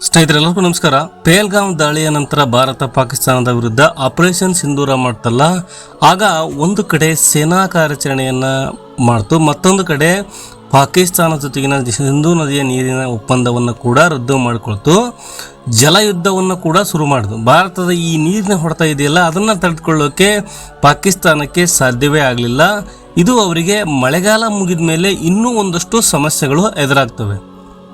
ಸ್ನೇಹಿತರೆಲ್ಲರಿಗೂ ನಮಸ್ಕಾರ. ಪಹಲ್ಗಾಮ್ ದಾಳಿಯ ನಂತರ ಭಾರತ ಪಾಕಿಸ್ತಾನದ ವಿರುದ್ಧ ಆಪರೇಷನ್ ಸಿಂಧೂರ ಮಾಡ್ತಲ್ಲ, ಆಗ ಒಂದು ಕಡೆ ಸೇನಾ ಕಾರ್ಯಾಚರಣೆಯನ್ನ ಮಾಡ್ತು, ಮತ್ತೊಂದು ಕಡೆ ಪಾಕಿಸ್ತಾನ ಜೊತೆಗಿನ ಸಿಂಧೂ ನದಿಯ ನೀರಿನ ಒಪ್ಪಂದವನ್ನು ಕೂಡ ರದ್ದು ಮಾಡಿಕೊಳ್ತು, ಜಲಯುದ್ಧವನ್ನು ಕೂಡ ಶುರು ಮಾಡಿತು. ಭಾರತದ ಈ ನೀರಿನ ಹೊಡೆತ ಇದೆಯಲ್ಲ, ಅದನ್ನು ತಡೆದುಕೊಳ್ಳೋಕೆ ಪಾಕಿಸ್ತಾನಕ್ಕೆ ಸಾಧ್ಯವೇ ಆಗಲಿಲ್ಲ. ಇದು ಅವರಿಗೆ ಮಳೆಗಾಲ ಮುಗಿದ ಮೇಲೆ ಇನ್ನೂ ಒಂದಷ್ಟು ಸಮಸ್ಯೆಗಳು ಎದುರಾಗ್ತವೆ.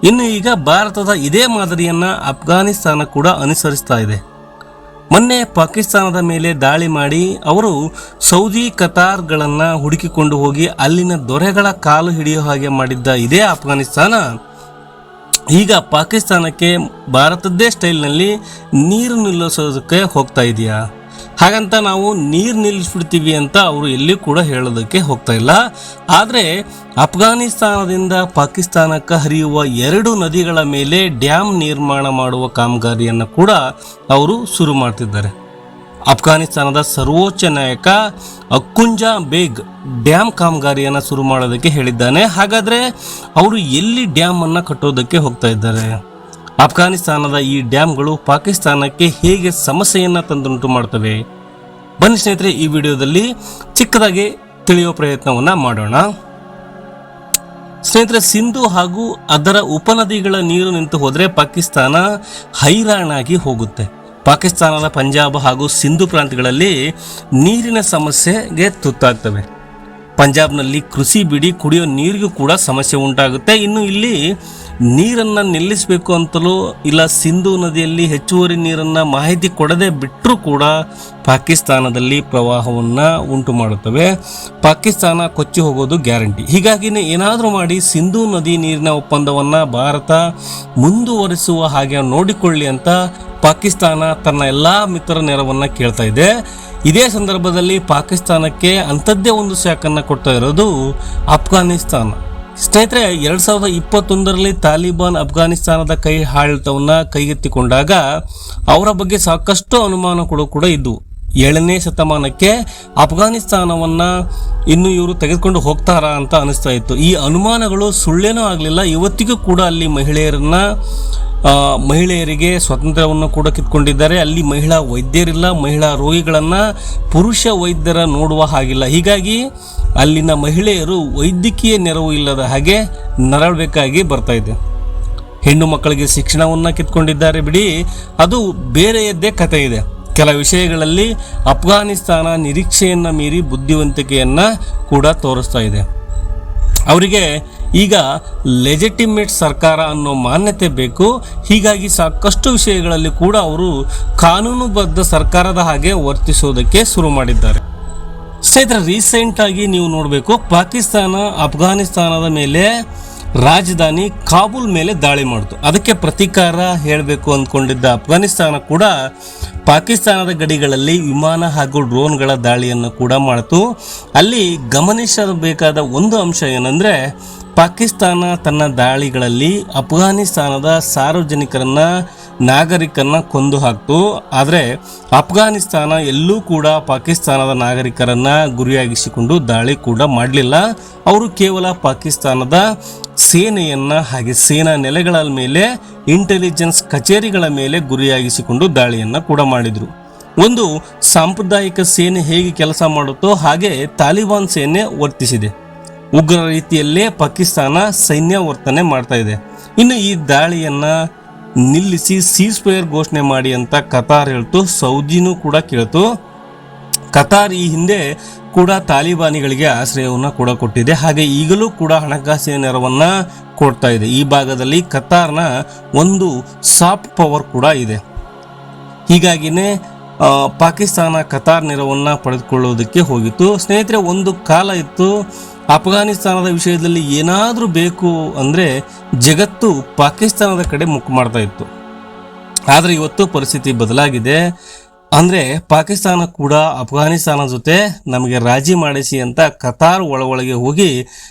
ಇನ್ನು ಈಗ ಭಾರತದ ಇದೇ ಮಾದರಿಯನ್ನ ಅಫ್ಘಾನಿಸ್ತಾನ ಕೂಡ ಅನುಸರಿಸ್ತಾ ಇದೆ. ಮೊನ್ನೆ ಪಾಕಿಸ್ತಾನದ ಮೇಲೆ ದಾಳಿ ಮಾಡಿ ಅವರು ಸೌದಿ ಕತಾರ್ಗಳನ್ನು ಹುಡುಕಿಕೊಂಡು ಹೋಗಿ ಅಲ್ಲಿನ ದೊರೆಗಳ ಕಾಲು ಹಿಡಿಯೋ ಹಾಗೆ ಮಾಡಿದ್ದ ಇದೇ ಅಫ್ಘಾನಿಸ್ತಾನ ಈಗ ಪಾಕಿಸ್ತಾನಕ್ಕೆ ಭಾರತದ್ದೇ ಸ್ಟೈಲ್ನಲ್ಲಿ ನೀರು ನಿಲ್ಲಿಸೋದಕ್ಕೆ ಹೋಗ್ತಾ ಇದೆಯಾ? ಹಾಗಂತ ನಾವು ನೀರು ನಿಲ್ಲಿಸ್ಬಿಡ್ತೀವಿ ಅಂತ ಅವರು ಎಲ್ಲಿ ಕೂಡ ಹೇಳೋದಕ್ಕೆ ಹೋಗ್ತಾ ಇಲ್ಲ. ಆದರೆ ಅಫ್ಘಾನಿಸ್ತಾನದಿಂದ ಪಾಕಿಸ್ತಾನಕ್ಕೆ ಹರಿಯುವ 2 ನದಿಗಳ ಮೇಲೆ ಡ್ಯಾಮ್ ನಿರ್ಮಾಣ ಮಾಡುವ ಕಾಮಗಾರಿಯನ್ನು ಕೂಡ ಅವರು ಶುರು ಮಾಡ್ತಿದ್ದಾರೆ. ಅಫ್ಘಾನಿಸ್ತಾನದ ಸರ್ವೋಚ್ಚ ನಾಯಕ ಅಕ್ಕುಂಜಾ ಬೇಗ್ ಡ್ಯಾಮ್ ಕಾಮಗಾರಿಯನ್ನು ಶುರು ಮಾಡೋದಕ್ಕೆ ಹೇಳಿದ್ದಾನೆ. ಹಾಗಾದರೆ ಅವರು ಎಲ್ಲಿ ಡ್ಯಾಮ್ ಅನ್ನು ಕಟ್ಟೋದಕ್ಕೆ ಹೋಗ್ತಾ ಇದ್ದಾರೆ? ಅಫ್ಘಾನಿಸ್ತಾನದ ಈ ಡ್ಯಾಮ್ಗಳು ಪಾಕಿಸ್ತಾನಕ್ಕೆ ಹೇಗೆ ಸಮಸ್ಯೆಯನ್ನು ತಂದುಂಟು ಮಾಡ್ತವೆ? ಬನ್ನಿ ಸ್ನೇಹಿತರೆ, ಈ ವಿಡಿಯೋದಲ್ಲಿ ಚಿಕ್ಕದಾಗಿ ತಿಳಿಯುವ ಪ್ರಯತ್ನವನ್ನು ಮಾಡೋಣ. ಸ್ನೇಹಿತರೆ, ಸಿಂಧು ಹಾಗೂ ಅದರ ಉಪನದಿಗಳ ನೀರು ನಿಂತು ಹೋದರೆ ಪಾಕಿಸ್ತಾನ ಹೈರಾಣಾಗಿ ಹೋಗುತ್ತೆ. ಪಾಕಿಸ್ತಾನದ ಪಂಜಾಬ್ ಹಾಗೂ ಸಿಂಧು ಪ್ರಾಂತ್ಯಗಳಲ್ಲಿ ನೀರಿನ ಸಮಸ್ಯೆಗೆ ತುತ್ತಾಗ್ತವೆ. ಪಂಜಾಬ್ನಲ್ಲಿ ಕೃಷಿ ಬಿಡಿ ಕುಡಿಯೋ ನೀರಿಗೂ ಕೂಡ ಸಮಸ್ಯೆ ಉಂಟಾಗುತ್ತೆ. ಇನ್ನು ಇಲ್ಲಿ ನೀರನ್ನು ನಿಲ್ಲಿಸಬೇಕು ಅಂತಲೂ ಇಲ್ಲ, ಸಿಂಧೂ ನದಿಯಲ್ಲಿ ಹೆಚ್ಚುವರಿ ನೀರನ್ನು ಮಾಹಿತಿ ಕೊಡದೆ ಬಿಟ್ಟರೂ ಕೂಡ ಪಾಕಿಸ್ತಾನದಲ್ಲಿ ಪ್ರವಾಹವನ್ನು ಉಂಟು ಮಾಡುತ್ತವೆ. ಪಾಕಿಸ್ತಾನ ಕೊಚ್ಚಿ ಹೋಗೋದು ಗ್ಯಾರಂಟಿ. ಹೀಗಾಗಿನೇ ಏನಾದರೂ ಮಾಡಿ ಸಿಂಧೂ ನದಿ ನೀರಿನ ಒಪ್ಪಂದವನ್ನು ಭಾರತ ಮುಂದುವರಿಸುವ ಹಾಗೆ ನೋಡಿಕೊಳ್ಳಿ ಅಂತ ಪಾಕಿಸ್ತಾನ ತನ್ನ ಎಲ್ಲ ಮಿತ್ರ ನೆರವನ್ನು ಕೇಳ್ತಾ ಇದೆ. ಇದೇ ಸಂದರ್ಭದಲ್ಲಿ ಪಾಕಿಸ್ತಾನಕ್ಕೆ ಅಂಥದ್ದೇ ಒಂದು ಶಾಖನ್ನು ಕೊಡ್ತಾ ಇರೋದು ಅಫ್ಘಾನಿಸ್ತಾನ. ಸ್ನೇಹಿತರೆ, 2021ರಲ್ಲಿ ತಾಲಿಬಾನ್ ಅಫ್ಘಾನಿಸ್ತಾನದ ಕೈ ಆಡಳಿತವನ್ನು ಕೈಗೆತ್ತಿಕೊಂಡಾಗ ಅವರ ಬಗ್ಗೆ ಸಾಕಷ್ಟು ಅನುಮಾನಗಳು ಕೂಡ ಇದ್ದವು. 7ನೇ ಶತಮಾನಕ್ಕೆ ಅಫ್ಘಾನಿಸ್ತಾನವನ್ನು ಇನ್ನು ಇವರು ತೆಗೆದುಕೊಂಡು ಹೋಗ್ತಾರಾ ಅಂತ ಅನಿಸ್ತಾ ಇತ್ತು. ಈ ಅನುಮಾನಗಳು ಸುಳ್ಳೇನೂ ಆಗಲಿಲ್ಲ. ಇವತ್ತಿಗೂ ಕೂಡ ಅಲ್ಲಿ ಮಹಿಳೆಯರಿಗೆ ಸ್ವಾತಂತ್ರ್ಯವನ್ನು ಕೂಡ ಕಿತ್ಕೊಂಡಿದ್ದಾರೆ. ಅಲ್ಲಿ ಮಹಿಳಾ ವೈದ್ಯರಿಲ್ಲ, ಮಹಿಳಾ ರೋಗಿಗಳನ್ನು ಪುರುಷ ವೈದ್ಯರ ನೋಡುವ ಹಾಗಿಲ್ಲ. ಹೀಗಾಗಿ ಅಲ್ಲಿನ ಮಹಿಳೆಯರು ವೈದ್ಯಕೀಯ ನೆರವು ಇಲ್ಲದ ಹಾಗೆ ನರಳಬೇಕಾಗಿ ಬರ್ತಾ ಇದೆ. ಹೆಣ್ಣು ಮಕ್ಕಳಿಗೆ ಶಿಕ್ಷಣವನ್ನು ಕಿತ್ಕೊಂಡಿದ್ದಾರೆ ಬಿಡಿ, ಅದು ಬೇರೆಯದ್ದೇ ಕಥೆ ಇದೆ. ಕೆಲ ವಿಷಯಗಳಲ್ಲಿ ಅಫ್ಘಾನಿಸ್ತಾನ ನಿರೀಕ್ಷೆಯನ್ನು ಮೀರಿ ಬುದ್ಧಿವಂತಿಕೆಯನ್ನು ಕೂಡ ತೋರಿಸ್ತಾ ಇದೆ. ಅವರಿಗೆ ಈಗ ಲೆಜಿಟಿಮೇಟ್ ಸರ್ಕಾರ ಅನ್ನೋ ಮಾನ್ಯತೆ ಬೇಕು. ಹೀಗಾಗಿ ಸಾಕಷ್ಟು ವಿಷಯಗಳಲ್ಲಿ ಕೂಡ ಅವರು ಕಾನೂನುಬದ್ಧ ಸರ್ಕಾರದ ಹಾಗೆ ವರ್ತಿಸೋದಕ್ಕೆ ಶುರು ಮಾಡಿದ್ದಾರೆ. ಸ್ನೇಹಿತರೆ, ರೀಸೆಂಟಾಗಿ ನೀವು ನೋಡಬೇಕು, ಪಾಕಿಸ್ತಾನ ಅಫ್ಘಾನಿಸ್ತಾನದ ಮೇಲೆ ರಾಜಧಾನಿ ಕಾಬೂಲ್ ಮೇಲೆ ದಾಳಿ ಮಾಡಿತು. ಅದಕ್ಕೆ ಪ್ರತೀಕಾರ ಹೇಳಬೇಕು ಅಂದ್ಕೊಂಡಿದ್ದ ಅಫ್ಘಾನಿಸ್ತಾನ ಕೂಡ ಪಾಕಿಸ್ತಾನದ ಗಡಿಗಳಲ್ಲಿ ವಿಮಾನ ಹಾಗೂ ಡ್ರೋನ್ಗಳ ದಾಳಿಯನ್ನು ಕೂಡ ಮಾಡಿತು. ಅಲ್ಲಿ ಗಮನಿಸಬೇಕಾದ ಒಂದು ಅಂಶ ಏನಂದರೆ, ಪಾಕಿಸ್ತಾನ ತನ್ನ ದಾಳಿಗಳಲ್ಲಿ ಅಫ್ಘಾನಿಸ್ತಾನದ ನಾಗರಿಕರನ್ನ ಕೊಂದು ಹಾಕ್ತು. ಆದರೆ ಅಫ್ಘಾನಿಸ್ತಾನ ಎಲ್ಲೂ ಕೂಡ ಪಾಕಿಸ್ತಾನದ ನಾಗರಿಕರನ್ನ ಗುರಿಯಾಗಿಸಿಕೊಂಡು ದಾಳಿ ಕೂಡ ಮಾಡಲಿಲ್ಲ. ಅವರು ಕೇವಲ ಪಾಕಿಸ್ತಾನದ ಸೇನೆಯನ್ನ ಹಾಗೆ ಸೇನಾ ನೆಲೆಗಳ ಮೇಲೆ, ಇಂಟೆಲಿಜೆನ್ಸ್ ಕಚೇರಿಗಳ ಮೇಲೆ ಗುರಿಯಾಗಿಸಿಕೊಂಡು ದಾಳಿಯನ್ನು ಕೂಡ ಮಾಡಿದರು. ಒಂದು ಸಾಂಪ್ರದಾಯಿಕ ಸೇನೆ ಹೇಗೆ ಕೆಲಸ ಮಾಡುತ್ತೋ ಹಾಗೆ ತಾಲಿಬಾನ್ ಸೇನೆ ವರ್ತಿಸಿದೆ. ಉಗ್ರ ರೀತಿಯಲ್ಲೇ ಪಾಕಿಸ್ತಾನ ಸೈನ್ಯ ವರ್ತನೆ ಮಾಡ್ತಾ ಇದೆ. ಇನ್ನು ಈ ದಾಳಿಯನ್ನ ನಿಲ್ಲಿಸಿ ಸೀಸ್ಫೈರ್ ಘೋಷಣೆ ಮಾಡಿ ಅಂತ ಕತಾರ್ ಹೇಳ್ತು, ಸೌದಿನೂ ಕೂಡ ಕೇಳ್ತು. ಕತಾರ್ ಈ ಹಿಂದೆ ಕೂಡ ತಾಲಿಬಾನಿಗಳಿಗೆ ಆಶ್ರಯವನ್ನು ಕೂಡ ಕೊಟ್ಟಿದೆ. ಹಾಗೆ ಈಗಲೂ ಕೂಡ ಹಣಕಾಸಿನ ನೆರವನ್ನು ಕೊಡ್ತಾ ಇದೆ. ಈ ಭಾಗದಲ್ಲಿ ಕತಾರ್ನ ಒಂದು ಸಾಫ್ಟ್ ಪವರ್ ಕೂಡ ಇದೆ. ಹೀಗಾಗಿನೇ ಪಾಕಿಸ್ತಾನ ಕತಾರ್ ನೆರವನ್ನು ಪಡೆದುಕೊಳ್ಳೋದಕ್ಕೆ ಹೋಗಿತ್ತು. ಸ್ನೇಹಿತರೆ, ಒಂದು ಕಾಲ ಇತ್ತು, ಅಫ್ಘಾನಿಸ್ತಾನದ ವಿಷಯದಲ್ಲಿ ಏನಾದರೂ ಬೇಕು ಅಂದರೆ ಜಗತ್ತು ಪಾಕಿಸ್ತಾನದ ಕಡೆ ಮುಖ ಮಾಡ್ತಾ ಇತ್ತು. ಆದರೆ ಇವತ್ತು ಪರಿಸ್ಥಿತಿ ಬದಲಾಗಿದೆ. ಅಂದರೆ ಪಾಕಿಸ್ತಾನ ಕೂಡ ಅಫ್ಘಾನಿಸ್ತಾನ ಜೊತೆ ನಮಗೆ ರಾಜಿ ಮಾಡಿಸಿ ಅಂತ ಕತಾರ್ ಒಳಗೆ ಹೋಗಿ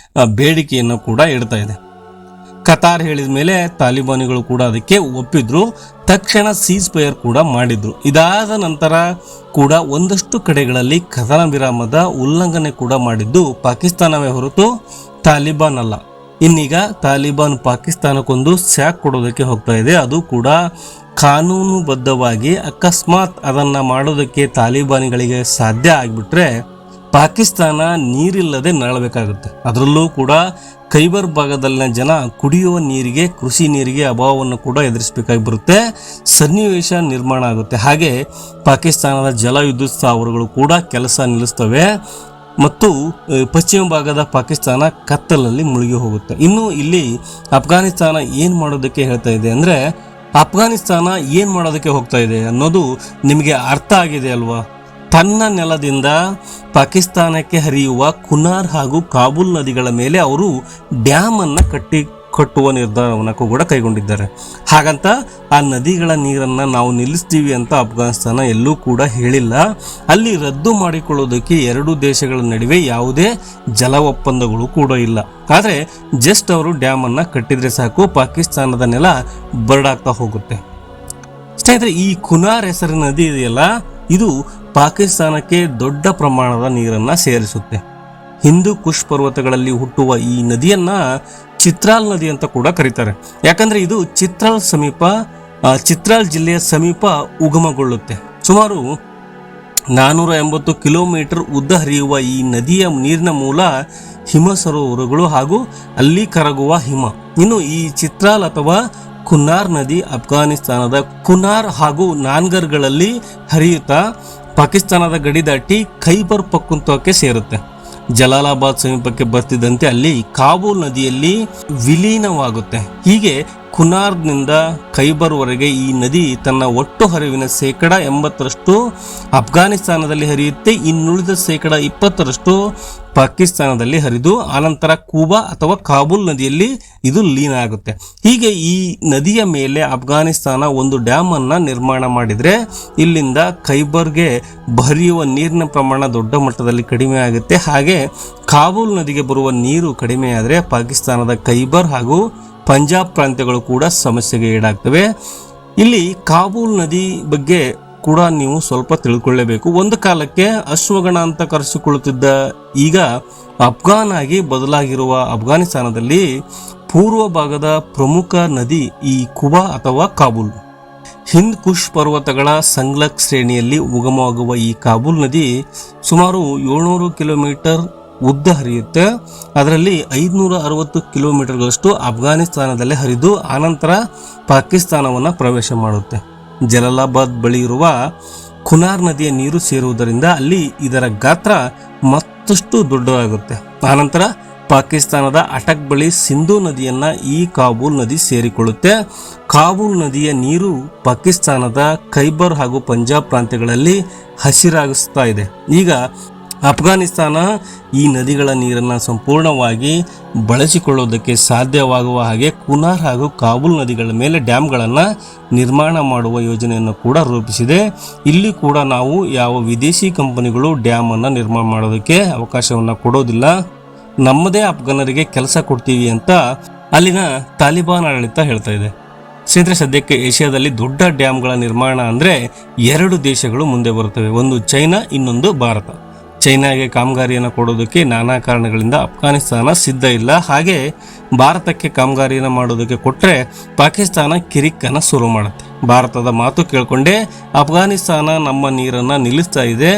ಬೇಡಿಕೆಯನ್ನು ಕೂಡ ಇಡ್ತಾ ಇದೆ. ಕತಾರ್ ಹೇಳಿದ ಮೇಲೆ ತಾಲಿಬಾನಿಗಳು ಕೂಡ ಅದಕ್ಕೆ ಒಪ್ಪಿದ್ರು. ತಕ್ಷಣ ಸೀಸ್ಫೈರ್ ಕೂಡ ಮಾಡಿದ್ರು. ಇದಾದ ನಂತರ ಕೂಡ ಒಂದಷ್ಟು ಕಡೆಗಳಲ್ಲಿ ಕದನ ವಿರಾಮದ ಉಲ್ಲಂಘನೆ ಕೂಡ ಮಾಡಿದ್ದು ಪಾಕಿಸ್ತಾನವೇ ಹೊರತು ತಾಲಿಬಾನ್ ಅಲ್ಲ. ಇನ್ನೀಗ ತಾಲಿಬಾನ್ ಪಾಕಿಸ್ತಾನಕ್ಕೊಂದು ಸ್ಯಾಕ್ ಕೊಡೋದಕ್ಕೆ ಹೋಗ್ತಾ ಇದೆ. ಅದು ಕೂಡ ಕಾನೂನುಬದ್ಧವಾಗಿ. ಅಕಸ್ಮಾತ್ ಅದನ್ನ ಮಾಡೋದಕ್ಕೆ ತಾಲಿಬಾನಿಗಳಿಗೆ ಸಾಧ್ಯ ಆಗಿಬಿಟ್ರೆ ಪಾಕಿಸ್ತಾನ ನೀರಿಲ್ಲದೆ ನರಳಬೇಕಾಗುತ್ತೆ. ಅದರಲ್ಲೂ ಕೂಡ ಖೈಬರ್ ಭಾಗದಲ್ಲಿನ ಜನ ಕುಡಿಯುವ ನೀರಿಗೆ, ಕೃಷಿ ನೀರಿಗೆ ಅಭಾವವನ್ನು ಕೂಡ ಎದುರಿಸಬೇಕಾಗಿ ಬರುತ್ತೆ. ಸನ್ನಿವೇಶ ನಿರ್ಮಾಣ ಆಗುತ್ತೆ. ಹಾಗೆ ಪಾಕಿಸ್ತಾನದ ಜಲವಿದ್ಯುತ್ ಸ್ಥಾವರಗಳು ಕೂಡ ಕೆಲಸ ನಿಲ್ಲಿಸ್ತವೆ ಮತ್ತು ಪಶ್ಚಿಮ ಭಾಗದ ಪಾಕಿಸ್ತಾನ ಕತ್ತಲಲ್ಲಿ ಮುಳುಗಿ ಹೋಗುತ್ತೆ. ಇನ್ನು ಇಲ್ಲಿ ಅಫ್ಘಾನಿಸ್ತಾನ ಏನು ಮಾಡೋದಕ್ಕೆ ಹೇಳ್ತಾ ಇದೆ ಅಂದರೆ, ಅಫ್ಘಾನಿಸ್ತಾನ ಏನು ಮಾಡೋದಕ್ಕೆ ಹೋಗ್ತಾ ಇದೆ ಅನ್ನೋದು ನಿಮಗೆ ಅರ್ಥ ಆಗಿದೆ ಅಲ್ವಾ? ತನ್ನ ನೆಲದಿಂದ ಪಾಕಿಸ್ತಾನಕ್ಕೆ ಹರಿಯುವ ಕುನಾರ್ ಹಾಗೂ ಕಾಬೂಲ್ ನದಿಗಳ ಮೇಲೆ ಅವರು ಡ್ಯಾಮ್ ಅನ್ನು ಕಟ್ಟುವ ನಿರ್ಧಾರವನ್ನು ಕೂಡ ಕೈಗೊಂಡಿದ್ದಾರೆ. ಹಾಗಂತ ಆ ನದಿಗಳ ನೀರನ್ನು ನಾವು ನಿಲ್ಲಿಸ್ತೀವಿ ಅಂತ ಅಫ್ಘಾನಿಸ್ತಾನ ಎಲ್ಲೂ ಕೂಡ ಹೇಳಿಲ್ಲ. ಅಲ್ಲಿ ರದ್ದು ಮಾಡಿಕೊಳ್ಳೋದಕ್ಕೆ ಎರಡು ದೇಶಗಳ ನಡುವೆ ಯಾವುದೇ ಜಲ ಒಪ್ಪಂದಗಳು ಕೂಡ ಇಲ್ಲ. ಆದರೆ ಜಸ್ಟ್ ಅವರು ಡ್ಯಾಮ್ ಅನ್ನು ಕಟ್ಟಿದ್ರೆ ಸಾಕು, ಪಾಕಿಸ್ತಾನದ ನೆಲ ಬರಡಾಗ್ತಾ ಹೋಗುತ್ತೆ. ಸ್ನೇಹಿತರೆ, ಈ ಕುನಾರ್ ಹೆಸರಿನ ನದಿ ಇದೆಯಲ್ಲ, ಇದು ಪಾಕಿಸ್ತಾನಕ್ಕೆ ದೊಡ್ಡ ಪ್ರಮಾಣದ ನೀರನ್ನು ಸೇರಿಸುತ್ತೆ. ಹಿಂದೂ ಕುಶ್ ಪರ್ವತಗಳಲ್ಲಿ ಹುಟ್ಟುವ ಈ ನದಿಯನ್ನ ಚಿತ್ರಾಲ್ ನದಿ ಅಂತ ಕೂಡ ಕರೀತಾರೆ. ಯಾಕಂದ್ರೆ ಇದು ಚಿತ್ರಾಲ್ ಜಿಲ್ಲೆಯ ಸಮೀಪ ಉಗಮಗೊಳ್ಳುತ್ತೆ. ಸುಮಾರು 480 ಕಿಲೋಮೀಟರ್ ಉದ್ದ ಹರಿಯುವ ಈ ನದಿಯ ನೀರಿನ ಮೂಲ ಹಿಮ ಸರೋವರಗಳು ಹಾಗೂ ಅಲ್ಲಿ ಕರಗುವ ಹಿಮ. ಇನ್ನು ಈ ಚಿತ್ರಾಲ್ ಅಥವಾ ಕುನಾರ್ ನದಿ ಅಫ್ಘಾನಿಸ್ತಾನದ ಕುನಾರ್ ಹಾಗೂ ನಾನ್ಗರ್ಗಳಲ್ಲಿ ಹರಿಯುತ್ತಾ ಪಾಕಿಸ್ತಾನದ ಗಡಿ ದಾಟಿ ಖೈಬರ್ ಪಖ್ತೂನ್ಖ್ವಾಕ್ಕೆ ಸೇರುತ್ತೆ. ಜಲಾಲಾಬಾದ್ ಸಮೀಪಕ್ಕೆ ಬರ್ತಿದ್ದಂತೆ ಅಲ್ಲಿ ಕಾಬೂಲ್ ನದಿಯಲ್ಲಿ ವಿಲೀನವಾಗುತ್ತೆ. ಹೀಗೆ ಕುನಾರ್ನಿಂದ ಖೈಬರ್ವರೆಗೆ ಈ ನದಿ ತನ್ನ ಒಟ್ಟು ಹರಿವಿನ 80% ಅಫ್ಘಾನಿಸ್ತಾನದಲ್ಲಿ ಹರಿಯುತ್ತೆ. ಇನ್ನುಳಿದ 20% ಪಾಕಿಸ್ತಾನದಲ್ಲಿ ಹರಿದು ಆನಂತರ ಕೂಬಾ ಅಥವಾ ಕಾಬೂಲ್ ನದಿಯಲ್ಲಿ ಇದು ಲೀನ ಆಗುತ್ತೆ. ಹೀಗೆ ಈ ನದಿಯ ಮೇಲೆ ಅಫ್ಘಾನಿಸ್ತಾನ ಒಂದು ಡ್ಯಾಮ್ ಅನ್ನ ನಿರ್ಮಾಣ ಮಾಡಿದ್ರೆ ಇಲ್ಲಿಂದ ಖೈಬರ್ಗೆ ಹರಿಯುವ ನೀರಿನ ಪ್ರಮಾಣ ದೊಡ್ಡ ಮಟ್ಟದಲ್ಲಿ ಕಡಿಮೆ ಆಗುತ್ತೆ. ಹಾಗೆ ಕಾಬೂಲ್ ನದಿಗೆ ಬರುವ ನೀರು ಕಡಿಮೆ ಆದರೆ ಪಾಕಿಸ್ತಾನದ ಖೈಬರ್ ಹಾಗೂ ಪಂಜಾಬ್ ಪ್ರಾಂತ್ಯಗಳು ಕೂಡ ಸಮಸ್ಯೆಗೆ ಈಡಾಗ್ತವೆ. ಇಲ್ಲಿ ಕಾಬೂಲ್ ನದಿ ಬಗ್ಗೆ ಕೂಡ ನೀವು ಸ್ವಲ್ಪ ತಿಳ್ಕೊಳ್ಳೇಬೇಕು. ಒಂದು ಕಾಲಕ್ಕೆ ಅಶ್ವಗಣ ಅಂತ ಕರೆಸಿಕೊಳ್ಳುತ್ತಿದ್ದ ಈಗ ಅಫ್ಘಾನ್ ಆಗಿ ಬದಲಾಗಿರುವ ಅಫ್ಘಾನಿಸ್ತಾನದಲ್ಲಿ ಪೂರ್ವ ಭಾಗದ ಪ್ರಮುಖ ನದಿ ಈ ಕುಬಾ ಅಥವಾ ಕಾಬೂಲ್. ಹಿಂದ್ ಕುಶ್ ಪರ್ವತಗಳ ಸಂಗ್ಲಕ್ ಶ್ರೇಣಿಯಲ್ಲಿ ಉಗಮವಾಗುವ ಈ ಕಾಬೂಲ್ ನದಿ ಸುಮಾರು 700 ಕಿಲೋಮೀಟರ್ ಉದ್ದ ಹರಿಯುತ್ತೆ. ಅದರಲ್ಲಿ 560 ಕಿಲೋಮೀಟರ್ಗಳಷ್ಟು ಅಫ್ಘಾನಿಸ್ತಾನದಲ್ಲೇ ಹರಿದು ಆನಂತರ ಪಾಕಿಸ್ತಾನವನ್ನು ಪ್ರವೇಶ ಮಾಡುತ್ತೆ. ಜಲಾಲಾಬಾದ್ ಬಳಿ ಇರುವ ಕುನಾರ್ ನದಿಯ ನೀರು ಸೇರುವುದರಿಂದ ಅಲ್ಲಿ ಇದರ ಗಾತ್ರ ಮತ್ತಷ್ಟು ದೊಡ್ಡದಾಗುತ್ತೆ. ಆನಂತರ ಪಾಕಿಸ್ತಾನದ ಅಟಕ್ ಬಳಿ ಸಿಂಧೂ ನದಿಯನ್ನ ಈ ಕಾಬೂಲ್ ನದಿ ಸೇರಿಕೊಳ್ಳುತ್ತೆ. ಕಾಬೂಲ್ ನದಿಯ ನೀರು ಪಾಕಿಸ್ತಾನದ ಖೈಬರ್ ಹಾಗೂ ಪಂಜಾಬ್ ಪ್ರಾಂತ್ಯಗಳಲ್ಲಿ ಹಸಿರಾಗಿಸ್ತಾ ಇದೆ. ಈಗ ಅಫ್ಘಾನಿಸ್ತಾನ ಈ ನದಿಗಳ ನೀರನ್ನು ಸಂಪೂರ್ಣವಾಗಿ ಬಳಸಿಕೊಳ್ಳುವುದಕ್ಕೆ ಸಾಧ್ಯವಾಗುವ ಹಾಗೆ ಕುನಾರ್ ಹಾಗೂ ಕಾಬೂಲ್ ನದಿಗಳ ಮೇಲೆ ಡ್ಯಾಮ್ಗಳನ್ನು ನಿರ್ಮಾಣ ಮಾಡುವ ಯೋಜನೆಯನ್ನು ಕೂಡ ರೂಪಿಸಿದೆ. ಇಲ್ಲಿ ಕೂಡ ನಾವು ಯಾವ ವಿದೇಶಿ ಕಂಪನಿಗಳು ಡ್ಯಾಮನ್ನು ನಿರ್ಮಾಣ ಮಾಡೋದಕ್ಕೆ ಅವಕಾಶವನ್ನು ಕೊಡೋದಿಲ್ಲ, ನಮ್ಮದೇ ಅಫ್ಘಾನರಿಗೆ ಕೆಲಸ ಕೊಡ್ತೀವಿ ಅಂತ ಅಲ್ಲಿನ ತಾಲಿಬಾನ್ ಆಡಳಿತ ಹೇಳ್ತಾ ಇದೆ. ಸ್ನೇಹಿತರೆ, ಸದ್ಯಕ್ಕೆ ಏಷ್ಯಾದಲ್ಲಿ ದೊಡ್ಡ ಡ್ಯಾಮ್ಗಳ ನಿರ್ಮಾಣ ಅಂದರೆ 2 ದೇಶಗಳು ಮುಂದೆ ಬರುತ್ತವೆ. ಒಂದು ಚೈನಾ, ಇನ್ನೊಂದು ಭಾರತ. ಚೈನಾಗೆ ಕಾಮಗಾರಿಯನ್ನು ಕೊಡೋದಕ್ಕೆ ನಾನಾ ಕಾರಣಗಳಿಂದ ಅಫ್ಘಾನಿಸ್ತಾನ ಸಿದ್ಧ ಇಲ್ಲ. ಹಾಗೆ ಭಾರತಕ್ಕೆ ಕಾಮಗಾರಿಯನ್ನು ಮಾಡೋದಕ್ಕೆ ಕೊಟ್ಟರೆ ಪಾಕಿಸ್ತಾನ ಕಿರಿಕನ್ನು ಶುರು ಮಾಡುತ್ತೆ. ಭಾರತದ ಮಾತು ಕೇಳಿಕೊಂಡೇ ಅಫ್ಘಾನಿಸ್ತಾನ ನಮ್ಮ ನೀರನ್ನು ನಿಲ್ಲಿಸ್ತಾ ಇದೆ.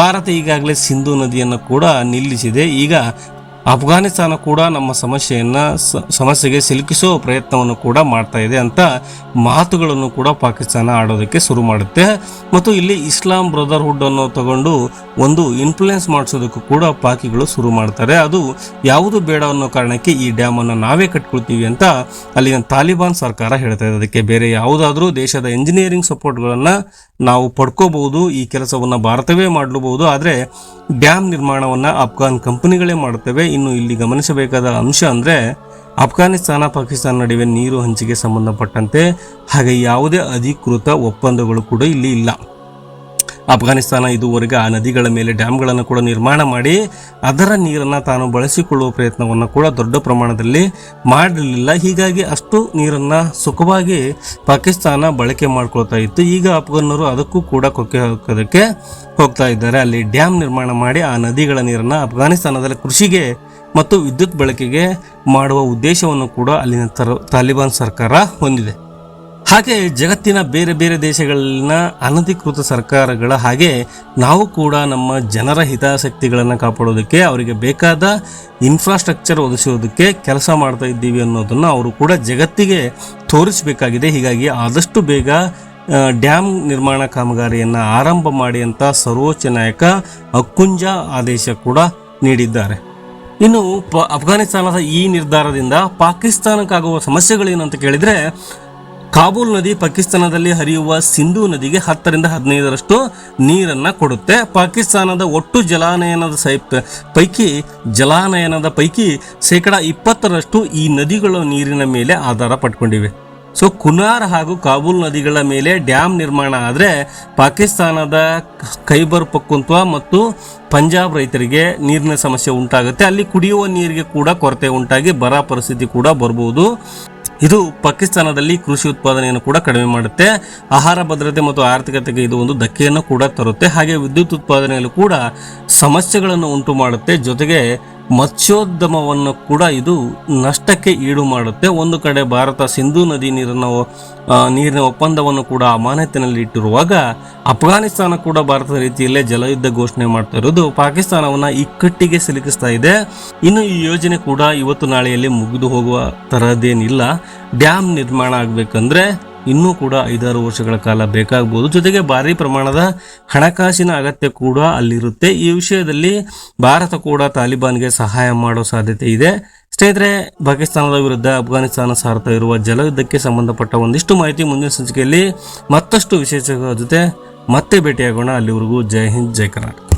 ಭಾರತ ಈಗಾಗಲೇ ಸಿಂಧೂ ನದಿಯನ್ನು ಕೂಡ ನಿಲ್ಲಿಸಿದೆ. ಈಗ ಅಫ್ಘಾನಿಸ್ತಾನ ಕೂಡ ನಮ್ಮ ಸಮಸ್ಯೆಗೆ ಸಿಲುಕಿಸೋ ಪ್ರಯತ್ನವನ್ನು ಕೂಡ ಮಾಡ್ತಾ ಇದೆ ಅಂತ ಮಾತುಗಳನ್ನು ಕೂಡ ಪಾಕಿಸ್ತಾನ ಆಡೋದಕ್ಕೆ ಶುರು ಮಾಡುತ್ತೆ. ಮತ್ತು ಇಲ್ಲಿ ಇಸ್ಲಾಂ ಬ್ರದರ್ಹುಡ್ ಅನ್ನು ತಗೊಂಡು ಒಂದು ಇನ್ಫ್ಲುಯೆನ್ಸ್ ಮಾಡಿಸೋದಕ್ಕೂ ಕೂಡ ಪಾಕಿಗಳು ಶುರು ಮಾಡ್ತಾರೆ. ಅದು ಯಾವುದು ಬೇಡ ಅನ್ನೋ ಕಾರಣಕ್ಕೆ ಈ ಡ್ಯಾಮನ್ನು ನಾವೇ ಕಟ್ಕೊಳ್ತೀವಿ ಅಂತ ಅಲ್ಲಿನ ತಾಲಿಬಾನ್ ಸರ್ಕಾರ ಹೇಳ್ತಾ ಇದೆ. ಅದಕ್ಕೆ ಬೇರೆ ಯಾವುದಾದ್ರೂ ದೇಶದ ಎಂಜಿನಿಯರಿಂಗ್ ಸಪೋರ್ಟ್ಗಳನ್ನು ನಾವು ಪಡ್ಕೋಬಹುದು, ಈ ಕೆಲಸವನ್ನು ಭಾರತವೇ ಮಾಡಲೂಬಹುದು. ಆದರೆ ಡ್ಯಾಮ್ ನಿರ್ಮಾಣವನ್ನು ಅಫ್ಘಾನ್ ಕಂಪನಿಗಳೇ ಮಾಡುತ್ತವೆ. ಇನ್ನು ಇಲ್ಲಿ ಗಮನಿಸಬೇಕಾದ ಅಂಶ ಅಂದರೆ ಅಫ್ಘಾನಿಸ್ತಾನ ಪಾಕಿಸ್ತಾನ ನಡುವೆ ನೀರು ಹಂಚಿಕೆ ಸಂಬಂಧಪಟ್ಟಂತೆ ಹಾಗೆ ಯಾವುದೇ ಅಧಿಕೃತ ಒಪ್ಪಂದಗಳು ಕೂಡ ಇಲ್ಲಿ ಇಲ್ಲ. ಅಫ್ಘಾನಿಸ್ತಾನ ಇದುವರೆಗೆ ಆ ನದಿಗಳ ಮೇಲೆ ಡ್ಯಾಮ್ಗಳನ್ನು ಕೂಡ ನಿರ್ಮಾಣ ಮಾಡಿ ಅದರ ನೀರನ್ನು ತಾನು ಬಳಸಿಕೊಳ್ಳುವ ಪ್ರಯತ್ನವನ್ನು ಕೂಡ ದೊಡ್ಡ ಪ್ರಮಾಣದಲ್ಲಿ ಮಾಡಲಿಲ್ಲ. ಹೀಗಾಗಿ ಅಷ್ಟು ನೀರನ್ನು ಸುಖವಾಗಿ ಪಾಕಿಸ್ತಾನ ಬಳಕೆ ಮಾಡ್ಕೊಳ್ತಾ ಇತ್ತು. ಈಗ ಅಫ್ಘಾನರು ಅದಕ್ಕೂ ಕೂಡ ಕೊಕ್ಕೆ ಹಾಕೋದಕ್ಕೆ ಹೋಗ್ತಾ ಇದ್ದಾರೆ. ಅಲ್ಲಿ ಡ್ಯಾಮ್ ನಿರ್ಮಾಣ ಮಾಡಿ ಆ ನದಿಗಳ ನೀರನ್ನು ಅಫ್ಘಾನಿಸ್ತಾನದಲ್ಲಿ ಕೃಷಿಗೆ ಮತ್ತು ವಿದ್ಯುತ್ ಬಳಕೆಗೆ ಮಾಡುವ ಉದ್ದೇಶವನ್ನು ಕೂಡ ಅಲ್ಲಿನ ತಾಲಿಬಾನ್ ಸರ್ಕಾರ ಹೊಂದಿದೆ. ಹಾಗೆ ಜಗತ್ತಿನ ಬೇರೆ ಬೇರೆ ದೇಶಗಳಲ್ಲಿನ ಅನಧಿಕೃತ ಸರ್ಕಾರಗಳ ಹಾಗೆ ನಾವು ಕೂಡ ನಮ್ಮ ಜನರ ಹಿತಾಸಕ್ತಿಗಳನ್ನು ಕಾಪಾಡೋದಕ್ಕೆ ಅವರಿಗೆ ಬೇಕಾದ ಇನ್ಫ್ರಾಸ್ಟ್ರಕ್ಚರ್ ಒದಗಿಸೋದಕ್ಕೆ ಕೆಲಸ ಮಾಡ್ತಾ ಇದ್ದೀವಿ ಅನ್ನೋದನ್ನು ಅವರು ಕೂಡ ಜಗತ್ತಿಗೆ ತೋರಿಸಬೇಕಾಗಿದೆ. ಹೀಗಾಗಿ ಆದಷ್ಟು ಬೇಗ ಡ್ಯಾಮ್ ನಿರ್ಮಾಣ ಕಾಮಗಾರಿಯನ್ನು ಆರಂಭ ಮಾಡಿ ಅಂತ ಸರ್ವೋಚ್ಚ ನ್ಯಾಯಾಲಯ ಅಕ್ಕುಂಜ ಆದೇಶ ಕೂಡ ನೀಡಿದ್ದಾರೆ. ಇನ್ನು ಅಫ್ಘಾನಿಸ್ತಾನದ ಈ ನಿರ್ಧಾರದಿಂದ ಪಾಕಿಸ್ತಾನಕ್ಕಾಗುವ ಸಮಸ್ಯೆಗಳೇನು ಅಂತ ಕೇಳಿದರೆ, ಕಾಬೂಲ್ ನದಿ ಪಾಕಿಸ್ತಾನದಲ್ಲಿ ಹರಿಯುವ ಸಿಂಧೂ ನದಿಗೆ 10ರಿಂದ 15ರಷ್ಟು ನೀರನ್ನು ಕೊಡುತ್ತೆ. ಪಾಕಿಸ್ತಾನದ ಒಟ್ಟು ಜಲಾನಯನದ ಪೈಕಿ ಶೇಕಡ 20ರಷ್ಟು ಈ ನದಿಗಳ ನೀರಿನ ಮೇಲೆ ಆಧಾರ ಪಡ್ಕೊಂಡಿವೆ. ಸೊ ಕುನಾರ್ ಹಾಗೂ ಕಾಬೂಲ್ ನದಿಗಳ ಮೇಲೆ ಡ್ಯಾಮ್ ನಿರ್ಮಾಣ ಆದರೆ ಪಾಕಿಸ್ತಾನದ ಖೈಬರ್ ಪಖ್ತೂನ್ಖ್ವಾ ಮತ್ತು ಪಂಜಾಬ್ ರೈತರಿಗೆ ನೀರಿನ ಸಮಸ್ಯೆ ಉಂಟಾಗುತ್ತೆ. ಅಲ್ಲಿ ಕುಡಿಯುವ ನೀರಿಗೆ ಕೂಡ ಕೊರತೆ ಉಂಟಾಗಿ ಬರ ಪರಿಸ್ಥಿತಿ ಕೂಡ ಬರ್ಬೋದು. ಇದು ಪಾಕಿಸ್ತಾನದಲ್ಲಿ ಕೃಷಿ ಉತ್ಪಾದನೆಯನ್ನು ಕೂಡ ಕಡಿಮೆ ಮಾಡುತ್ತೆ. ಆಹಾರ ಭದ್ರತೆ ಮತ್ತು ಆರ್ಥಿಕತೆಗೆ ಇದು ಒಂದು ಧಕ್ಕೆಯನ್ನು ಕೂಡ ತರುತ್ತೆ. ಹಾಗೆ ವಿದ್ಯುತ್ ಉತ್ಪಾದನೆಯಲ್ಲೂ ಕೂಡ ಸಮಸ್ಯೆಗಳನ್ನು ಉಂಟು ಮಾಡುತ್ತೆ. ಜೊತೆಗೆ ಮತ್ಸ್ಯೋದ್ಯಮವನ್ನು ಕೂಡ ಇದು ನಷ್ಟಕ್ಕೆ ಈಡು ಮಾಡುತ್ತೆ. ಒಂದು ಕಡೆ ಭಾರತ ಸಿಂಧೂ ನದಿ ನೀರಿನ ಒಪ್ಪಂದವನ್ನು ಕೂಡ ಅಮಾನತಿನಲ್ಲಿ ಇಟ್ಟಿರುವಾಗ ಅಫ್ಘಾನಿಸ್ತಾನ ಕೂಡ ಭಾರತದ ರೀತಿಯಲ್ಲೇ ಜಲಯುದ್ಧ ಘೋಷಣೆ ಮಾಡ್ತಾ ಇರೋದು ಪಾಕಿಸ್ತಾನವನ್ನ ಇಕ್ಕಟ್ಟಿಗೆ ಸಿಲುಕಿಸ್ತಾ ಇದೆ. ಇನ್ನು ಈ ಯೋಜನೆ ಕೂಡ ಇವತ್ತು ನಾಳೆಯಲ್ಲಿ ಮುಗಿದು ಹೋಗುವ ತರಹದ್ದೇನಿಲ್ಲ. ಡ್ಯಾಮ್ ನಿರ್ಮಾಣ ಆಗಬೇಕಂದ್ರೆ ಇನ್ನೂ ಕೂಡ 5-6 ವರ್ಷಗಳ ಕಾಲ ಬೇಕಾಗಬಹುದು. ಜೊತೆಗೆ ಭಾರಿ ಪ್ರಮಾಣದ ಹಣಕಾಸಿನ ಅಗತ್ಯ ಕೂಡ ಅಲ್ಲಿರುತ್ತೆ. ಈ ವಿಷಯದಲ್ಲಿ ಭಾರತ ಕೂಡ ತಾಲಿಬಾನ್ಗೆ ಸಹಾಯ ಮಾಡೋ ಸಾಧ್ಯತೆ ಇದೆ. ಸ್ನೇಹಿತರೆ, ಪಾಕಿಸ್ತಾನದ ವಿರುದ್ಧ ಅಫ್ಘಾನಿಸ್ತಾನ ಸಾರ್ತಾ ಇರುವ ಜಲಯುದ್ಧಕ್ಕೆ ಸಂಬಂಧಪಟ್ಟ ಒಂದಿಷ್ಟು ಮಾಹಿತಿ ಮುಂದಿನ ಸಂಚಿಕೆಯಲ್ಲಿ ಮತ್ತಷ್ಟು ವಿಶೇಷಗಳ ಜೊತೆ ಮತ್ತೆ ಭೇಟಿಯಾಗೋಣ. ಅಲ್ಲಿವರೆಗೂ ಜೈ ಹಿಂದ್, ಜೈ ಕರ್ನಾಟಕ.